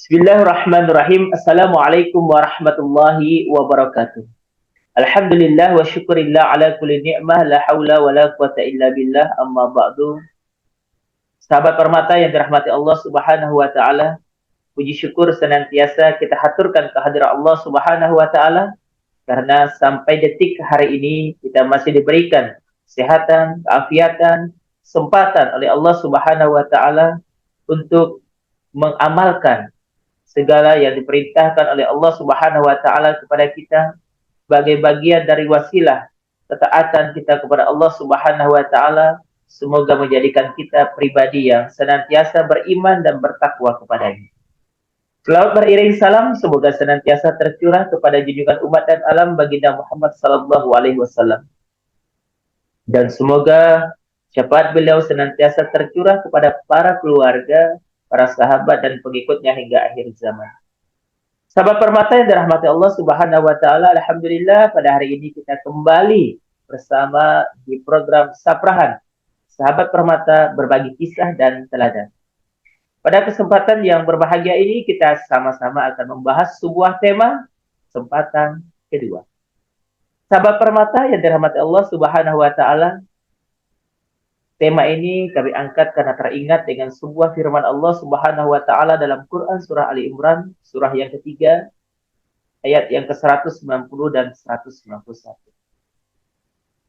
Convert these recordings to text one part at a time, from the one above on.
Bismillahirrahmanirrahim. Assalamualaikum warahmatullahi wabarakatuh. Alhamdulillah wa syukurillah ala kulli ni'mah la haula wa la quwata illa billah amma ba'du. Sahabat permata yang dirahmati Allah Subhanahu wa taala, puji syukur senantiasa kita haturkan kehadirat Allah Subhanahu wa taala karena sampai detik hari ini kita masih diberikan kesehatan, keafiatan, kesempatan oleh Allah Subhanahu wa taala untuk mengamalkan segala yang diperintahkan oleh Allah Subhanahu wa taala kepada kita sebagai bagian dari wasilah ketaatan kita kepada Allah Subhanahu wa taala. Semoga menjadikan kita pribadi yang senantiasa beriman dan bertakwa kepadanya. Selamat beriring salam, semoga senantiasa tercurah kepada junjungan umat dan alam baginda Muhammad sallallahu alaihi wasallam. Dan semoga syafaat beliau senantiasa tercurah kepada para keluarga, para sahabat dan pengikutnya hingga akhir zaman. Sahabat permata yang dirahmati Allah Subhanahu wa taala, alhamdulillah pada hari ini kita kembali bersama di program Saprahan. Sahabat permata berbagi kisah dan teladan. Pada kesempatan yang berbahagia ini kita sama-sama akan membahas sebuah tema kesempatan kedua. Sahabat permata yang dirahmati Allah Subhanahu wa taala, tema ini kami angkat karena teringat dengan sebuah firman Allah Subhanahu wa taala dalam Quran surah Ali Imran, surah yang ketiga, ayat yang ke-190 dan 191.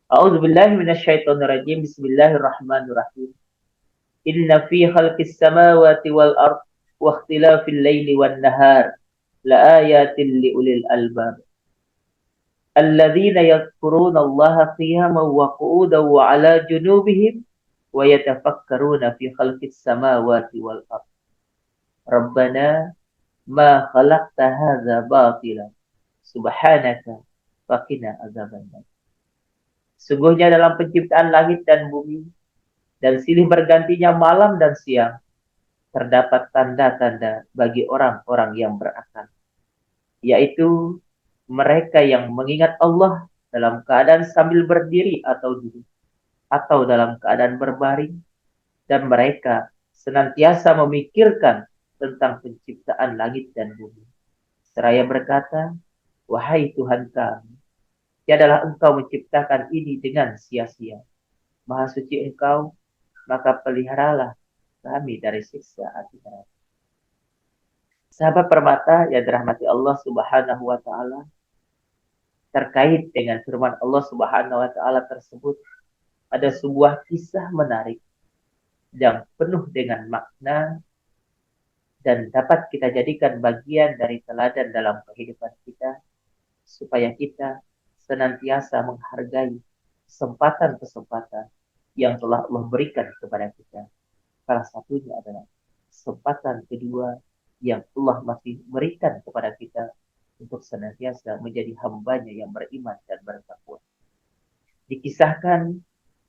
A'udzubillahi minasyaitonirrajim. Bismillahirrahmanirrahim. Inna fi khalqis samawati wal ard wa ikhtilafil laili wan nahar la ayatin liulil albab. Alladzina yadhkuruna Allaha qiyaman wa qu'udan wa 'ala junubihim wa yatafakkaruna fi khalqis samawati wal ard. Rabbana ma khalaqta hadza batila subhanaka faqina azabannar. Sungguhnya dalam penciptaan langit dan bumi dan silih bergantinya malam dan siang terdapat tanda-tanda bagi orang-orang yang berakal, yaitu mereka yang mengingat Allah dalam keadaan sambil berdiri atau duduk atau dalam keadaan berbaring, dan mereka senantiasa memikirkan tentang penciptaan langit dan bumi seraya berkata, wahai Tuhan kami, tiadalah Engkau menciptakan ini dengan sia-sia. Maha suci Engkau, maka peliharalah kami dari siksa api neraka. Sahabat permata yang dirahmati Allah Subhanahu wa taala, terkait dengan firman Allah Subhanahu wa taala tersebut ada sebuah kisah menarik yang penuh dengan makna dan dapat kita jadikan bagian dari teladan dalam kehidupan kita supaya kita senantiasa menghargai kesempatan-kesempatan yang telah Allah berikan kepada kita. Salah satunya adalah kesempatan kedua yang Allah masih berikan kepada kita untuk senantiasa menjadi hambanya yang beriman dan bertakwa. Dikisahkan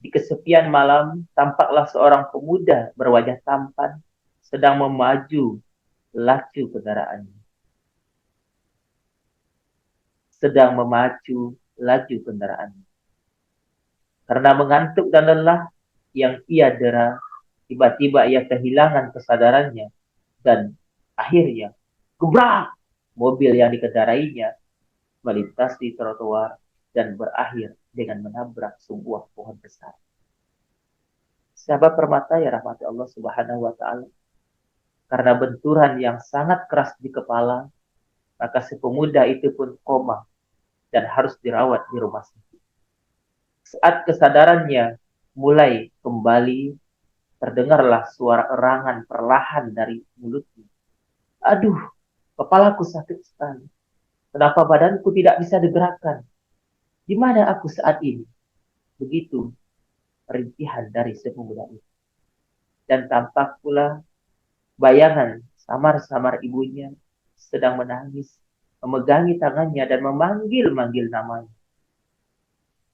di kesepian malam, tampaklah seorang pemuda berwajah tampan sedang memaju laju kendaraannya. Sedang memacu laju kendaraannya. Karena mengantuk dan lelah yang ia dera, tiba-tiba ia kehilangan kesadarannya dan akhirnya gebrak mobil yang dikendarainya melintasi trotoar dan berakhir dengan menabrak sebuah pohon besar. Sahabat permata yang rahmati Allah Subhanahu wa taala, karena benturan yang sangat keras di kepala, maka si pemuda itu pun koma dan harus dirawat di rumah sakit. Saat kesadarannya mulai kembali, terdengarlah suara erangan perlahan dari mulutnya. Aduh, kepalaku sakit sekali. Kenapa badanku tidak bisa digerakkan? Di mana aku saat ini? Begitu rintihan dari si pemuda itu. Dan tampak pula bayangan samar-samar ibunya sedang menangis, memegangi tangannya dan memanggil-manggil namanya.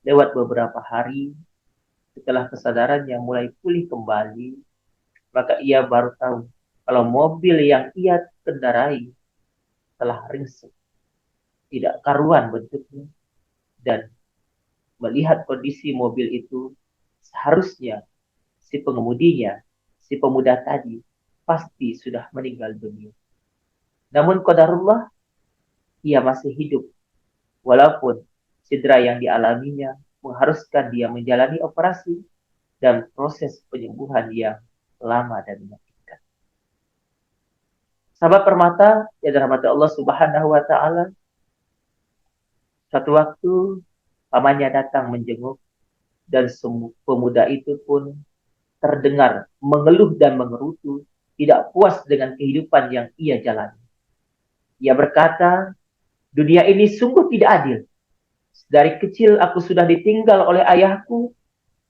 Lewat beberapa hari, setelah kesadarannya mulai pulih kembali, maka ia baru tahu kalau mobil yang ia kendarai telah ringsek, tidak karuan bentuknya, dan melihat kondisi mobil itu, seharusnya si pengemudinya, si pemuda tadi, pasti sudah meninggal dunia. Namun qadarullah, ia masih hidup. Walaupun cedera yang dialaminya mengharuskan dia menjalani operasi dan proses penyembuhan yang lama dan menyakitkan. Sahabat permata, yang dirahmati Allah Subhanahu wa Ta'ala, suatu waktu pamannya datang menjenguk, dan pemuda itu pun terdengar mengeluh dan mengerutu, tidak puas dengan kehidupan yang ia jalani. Ia berkata, dunia ini sungguh tidak adil. Dari kecil aku sudah ditinggal oleh ayahku,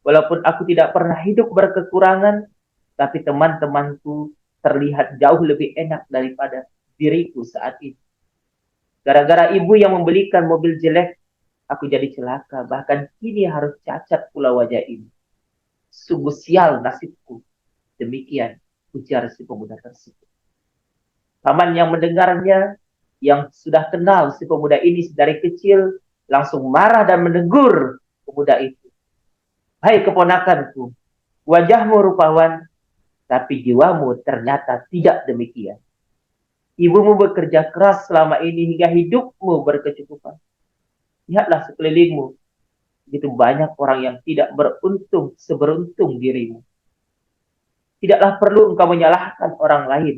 walaupun aku tidak pernah hidup berkekurangan, tapi teman-temanku terlihat jauh lebih enak daripada diriku saat ini. Gara-gara ibu yang membelikan mobil jelek, aku jadi celaka. Bahkan kini harus cacat pula wajah ini. Sungguh sial nasibku. Demikian ujar si pemuda tersebut. Paman yang mendengarnya, yang sudah kenal si pemuda ini dari kecil, langsung marah dan menegur pemuda itu. Hai keponakanku, wajahmu rupawan, tapi jiwamu ternyata tidak demikian. Ibumu bekerja keras selama ini hingga hidupmu berkecukupan. Lihatlah sekelilingmu, begitu banyak orang yang tidak beruntung seberuntung dirimu. Tidaklah perlu engkau menyalahkan orang lain.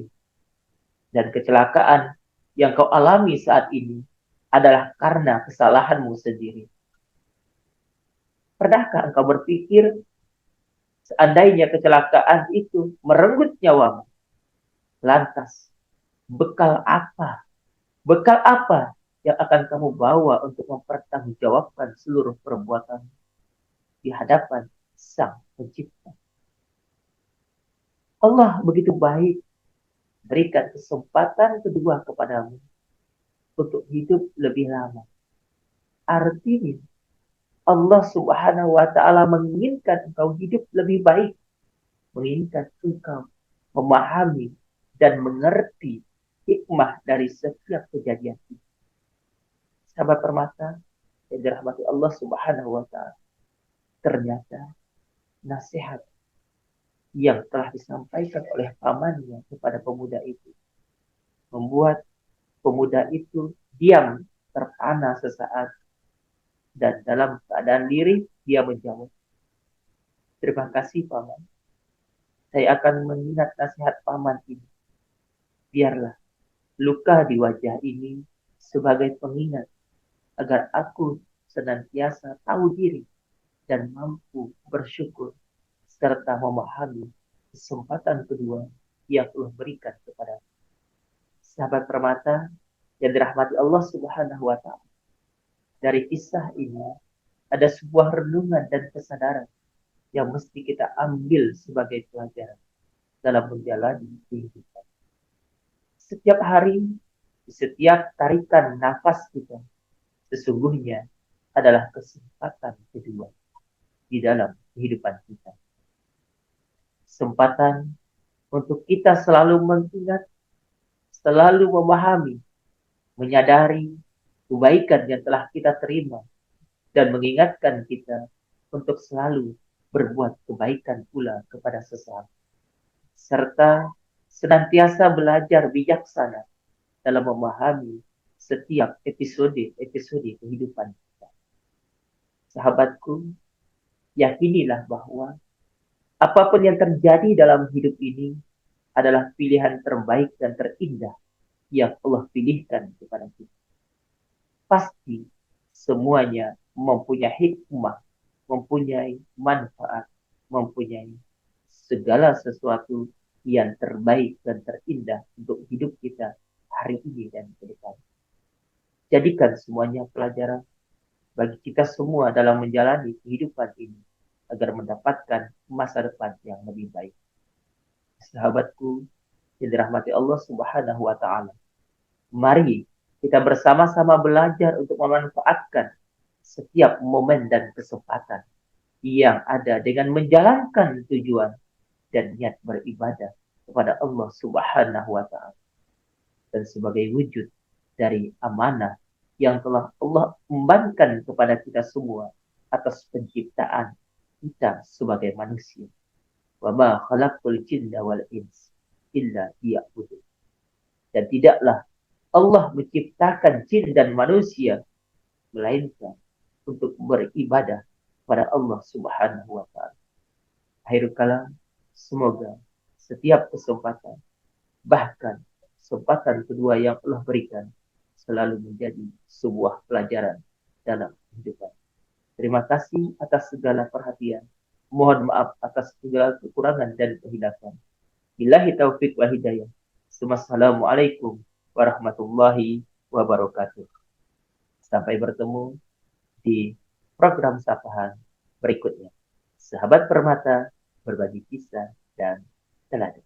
Dan kecelakaan yang kau alami saat ini adalah karena kesalahanmu sendiri. Pernahkah engkau berpikir seandainya kecelakaan itu merenggut nyawamu? Lantas, bekal apa? Bekal apa yang akan kamu bawa untuk mempertanggungjawabkan seluruh perbuatan di hadapan Sang Pencipta? Allah begitu baik, berikan kesempatan kedua kepadamu untuk hidup lebih lama. Artinya, Allah Subhanahu wa Ta'ala menginginkan engkau hidup lebih baik, menginginkan engkau memahami dan mengerti hikmah dari setiap kejadian itu. Sahabat permata yang dirahmati Allah Subhanahu wa Ta'ala, ternyata nasihat yang telah disampaikan oleh pamannya kepada pemuda itu membuat pemuda itu diam terpana sesaat, dan dalam keadaan diri dia menjawab, terima kasih paman, saya akan mengingat nasihat paman ini. Biarlah luka di wajah ini sebagai pengingat agar aku senantiasa tahu diri dan mampu bersyukur serta memahami kesempatan kedua yang Allah berikan kepada sahabat permata yang dirahmati Allah Subhanahu wa Ta'ala. Dari kisah ini ada sebuah renungan dan kesadaran yang mesti kita ambil sebagai pelajaran dalam menjalani kehidupan. Setiap hari, setiap tarikan nafas kita, sesungguhnya adalah kesempatan kedua di dalam kehidupan kita. Kesempatan untuk kita selalu mengingat, selalu memahami, menyadari kebaikan yang telah kita terima, dan mengingatkan kita untuk selalu berbuat kebaikan pula kepada sesama. Serta senantiasa belajar bijaksana dalam memahami setiap episode kehidupan kita. Sahabatku, yakinilah bahwa apapun yang terjadi dalam hidup ini adalah pilihan terbaik dan terindah yang Allah pilihkan kepada kita. Pasti semuanya mempunyai hikmah, mempunyai manfaat, mempunyai segala sesuatu yang terbaik dan terindah untuk hidup kita hari ini dan ke depan. Jadikan semuanya pelajaran bagi kita semua dalam menjalani kehidupan ini agar mendapatkan masa depan yang lebih baik. Sahabatku yang dirahmati Allah Subhanahu wa Ta'ala, mari kita bersama-sama belajar untuk memanfaatkan setiap momen dan kesempatan yang ada dengan menjalankan tujuan dan niat beribadah kepada Allah Subhanahu wa Ta'ala. Dan sebagai wujud dari amanah yang telah Allah embankan kepada kita semua atas penciptaan kita sebagai manusia. Wa ma khalaqtul jinna wal ins illa liya'budun. Dan tidaklah Allah menciptakan jin dan manusia, melainkan untuk beribadah pada Allah Subhanahu wa Ta'ala. Akhirul kalam, semoga setiap kesempatan, bahkan kesempatan kedua yang Allah berikan, selalu menjadi sebuah pelajaran dalam kehidupan. Terima kasih atas segala perhatian. Mohon maaf atas segala kekurangan dan kehilapan. Billahi taufiq wal hidayah. Wassalamualaikum warahmatullahi wabarakatuh. Sampai bertemu di program Sapahan berikutnya. Sahabat Permata, berbagi kisah dan teladan.